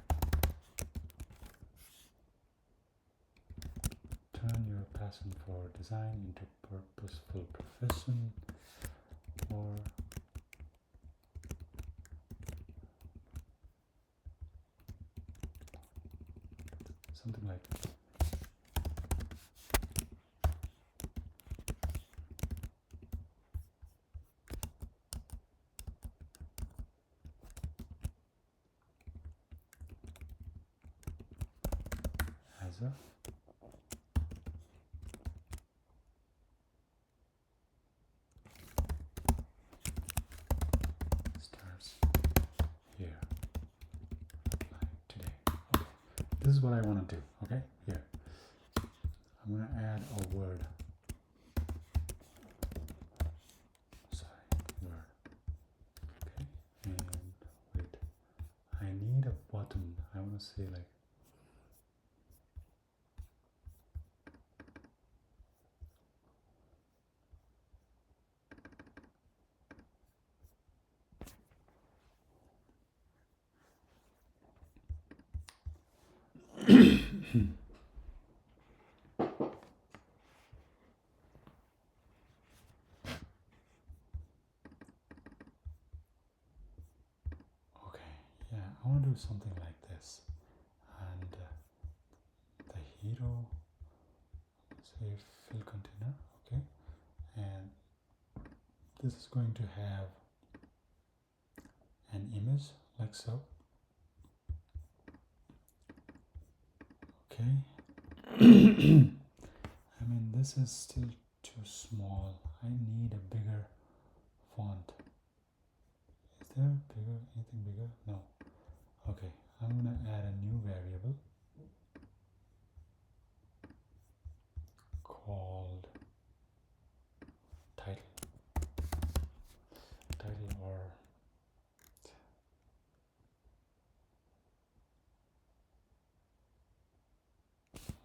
Turn your passion for design into purposeful profession, or something like as a starts here. Apply today. Okay. This is what I want to do. Okay, here. I'm going to add a word. Sorry, word. Okay, and wait. I need a button. I want to say like I want to do something like this, and the hero, say fill container, okay, and this is going to have an image like so, okay. I mean, this is still too small. I need a bigger font. Is there bigger, anything bigger? No. Okay, I'm gonna add a new variable called title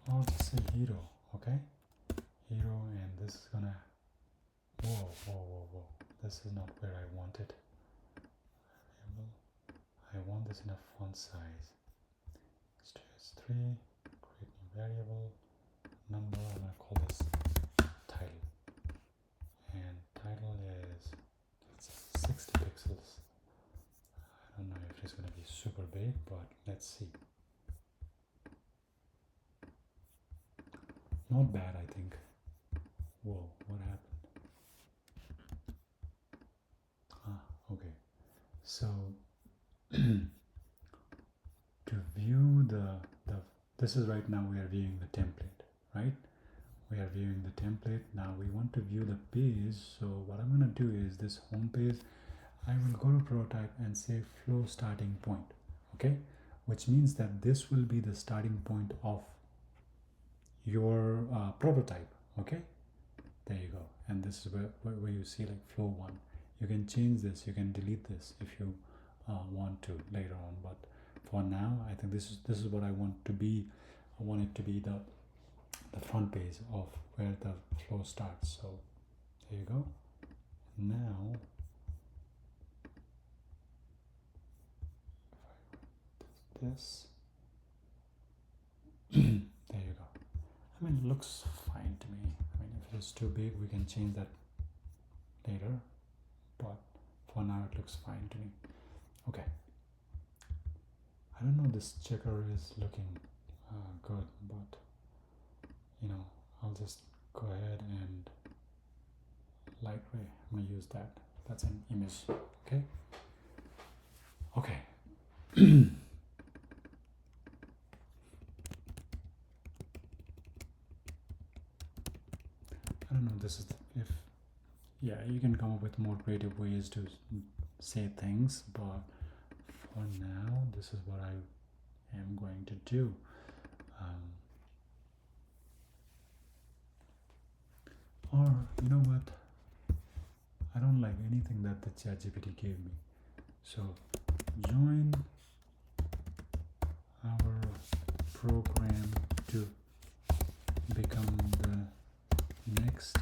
or just say hero, okay? Hero, and this is gonna, whoa, this is not where I want it. I want this in a font size. Sts3, create new variable, number, I'm gonna call this title, and title is 60 pixels. I don't know if it's gonna be super big, but let's see. Not bad, I think. Whoa, what happened? Okay. So to view this is right now we are viewing the template, right? We are viewing the template. Now we want to view the page. So what I'm gonna do is this home page, I will go to prototype and say flow starting point, okay? Which means that this will be the starting point of your prototype, okay? There you go. And this is where you see like flow 1. You can change this, you can delete this if you want to later on, but for now I think this is what I want to be. I want it to be the front page of where the flow starts. So there you go. Now if I this there you go. I mean, it looks fine to me. I mean, if it's too big, we can change that later, but for now it looks fine to me. Okay. I don't know, this checker is looking good, but you know, I'll just go ahead and light gray. I'm gonna use that. That's an image. Okay. Okay. I don't know. This is if yeah, you can come up with more creative ways to say things, but for now, this is what I am going to do. Or you know what? I don't like anything that the ChatGPT gave me. So join our program to become the next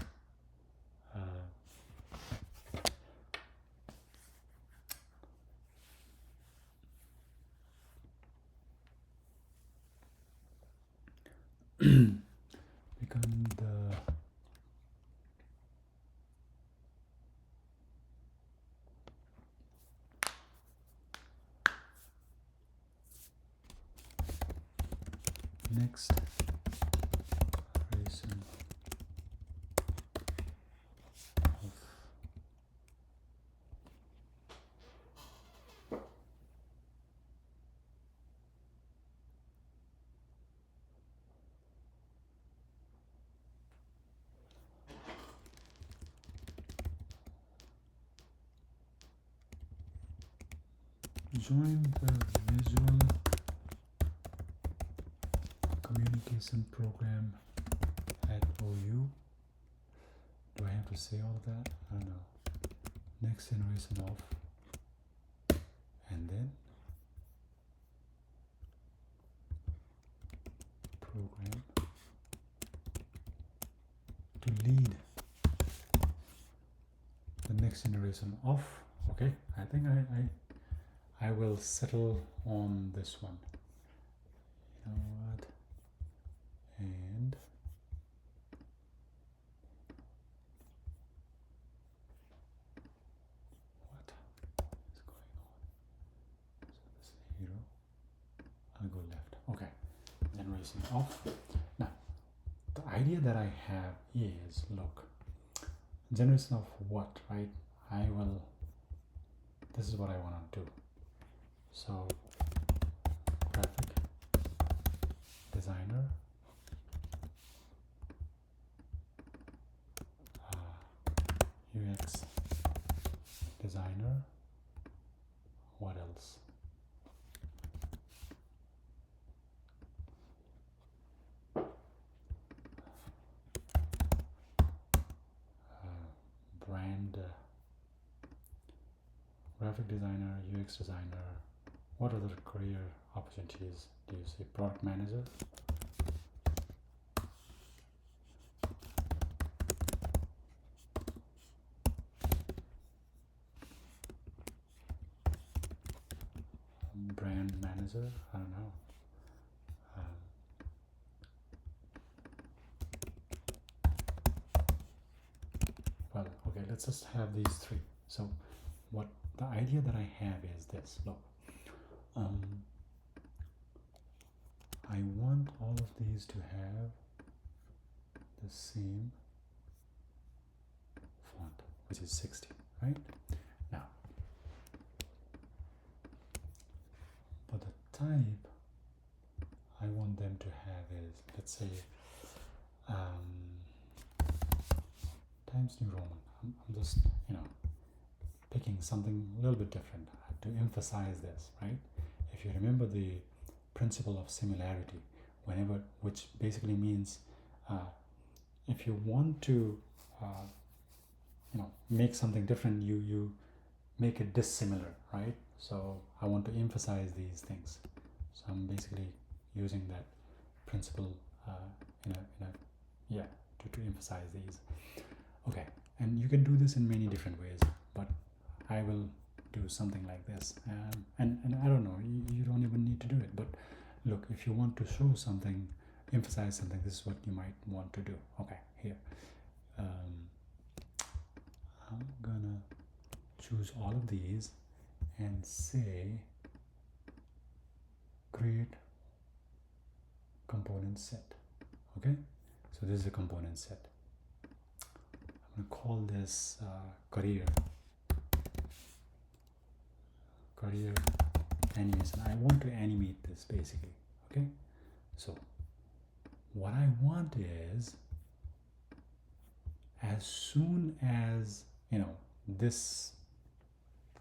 become the next version of join the visual communication program at OU. Do I have to say all of that? I don't know. Next generation of, and then program to lead the next generation of. Okay, I think I will settle on this one. You know what? And what is going on? So this is hero. generation of. Now, the idea that I have is, look, generation of what, right? This is what I want to do. So, graphic designer, UX designer, what else? Brand, graphic designer, UX designer. What other career opportunities do you see? Product manager. Brand manager, I don't know. Well, okay, let's just have these three. So what the idea that I have is this. Look, I want all of these to have the same font, which is 60, right? Now, but the type I want them to have is, let's say, Times New Roman. I'm just, picking something a little bit different to emphasize this, right? If you remember the principle of similarity, which basically means if you want to, make something different, you make it dissimilar, right? So I want to emphasize these things. So I'm basically using that principle to emphasize these. Okay, and you can do this in many different ways, but I will do something like this. And I don't know, you don't even need to do it, but look, if you want to show something, emphasize something, this is what you might want to do. Okay, here. I'm gonna choose all of these and say create component set. Okay, so this is a component set. I'm gonna call this career animation. I want to animate this basically. Okay, so what I want is, as soon as this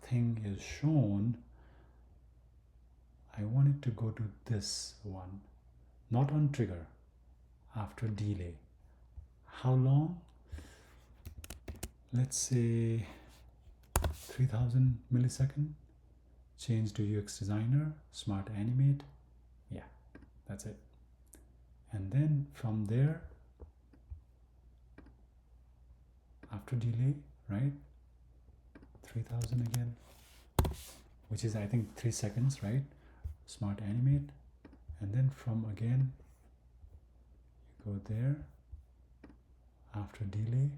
thing is shown, I want it to go to this one, not on trigger, after delay. How long? Let's say 3000 millisecond. Change to UX designer, smart animate. Yeah, that's it. And then from there, after delay, right? 3000 again, which is I think 3 seconds, right? Smart animate, and then from again, you go there, after delay,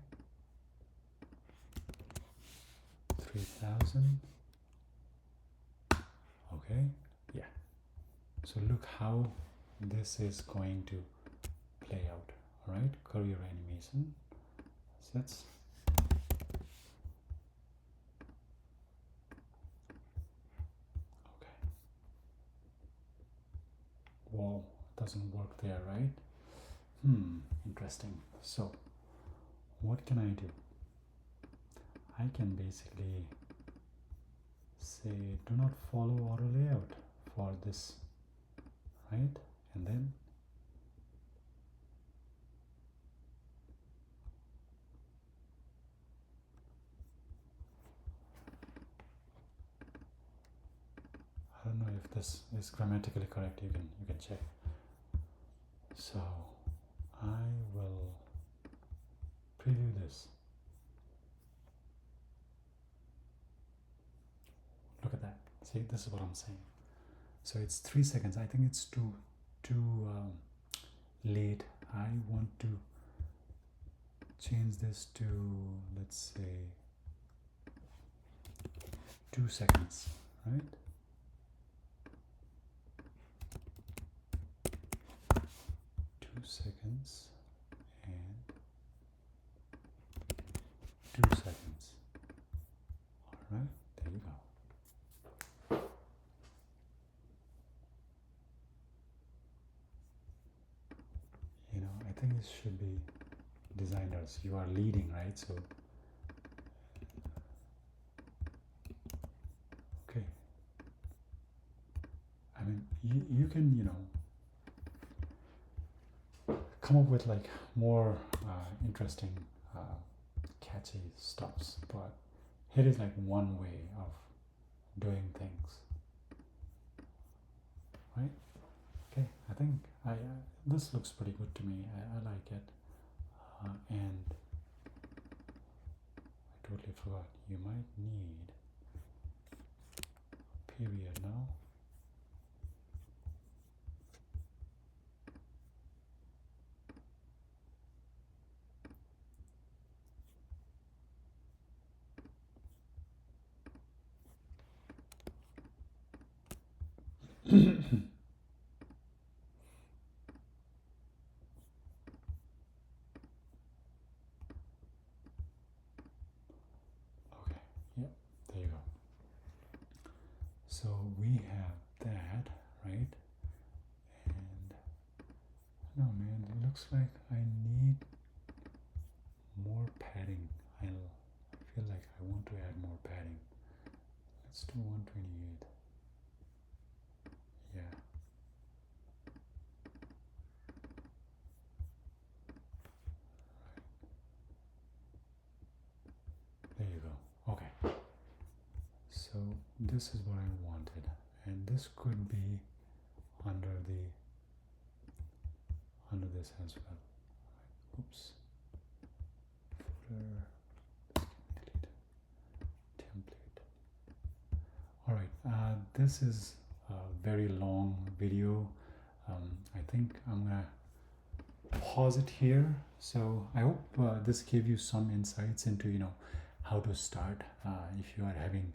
3000. Okay, yeah. So look how this is going to play out. All right, career animation sets. Okay. Whoa, doesn't work there, right? Interesting. So what can I do? I can basically say do not follow auto layout for this, right? And then I don't know if this is grammatically correct. You can check. So I will preview this. Look at that. See, this is what I'm saying. So it's 3 seconds. I think it's too late. I want to change this to, let's say, 2 seconds, right? seconds and 2 seconds. All right, there you go. I think this should be designers. You are leading, right? So, okay. I mean, you can, come up with like more interesting, catchy stuffs, but here is like one way of doing things, right? Okay, I think this looks pretty good to me. I like it, and I totally forgot. You might need a period now. Okay, yep, there you go. So we have that, right? And no, man, it looks like I need more padding. I feel like I want to add more padding. Let's do 128. Yeah. There you go. Okay. So this is what I wanted, and this could be under this as well. Oops. Footer. Delete. Template. All right. This is a very long video. I think I'm gonna pause it here. So I hope this gave you some insights into how to start if you are having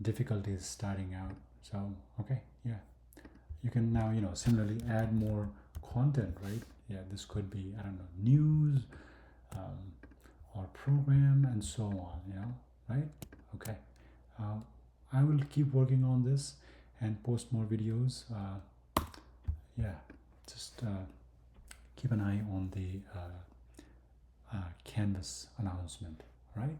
difficulties starting out. So okay, yeah, you can now similarly add more content, right? Yeah, this could be, I don't know, news, or program and so on, right? Okay. I will keep working on this and post more videos. Yeah, just keep an eye on the Canvas announcement, right?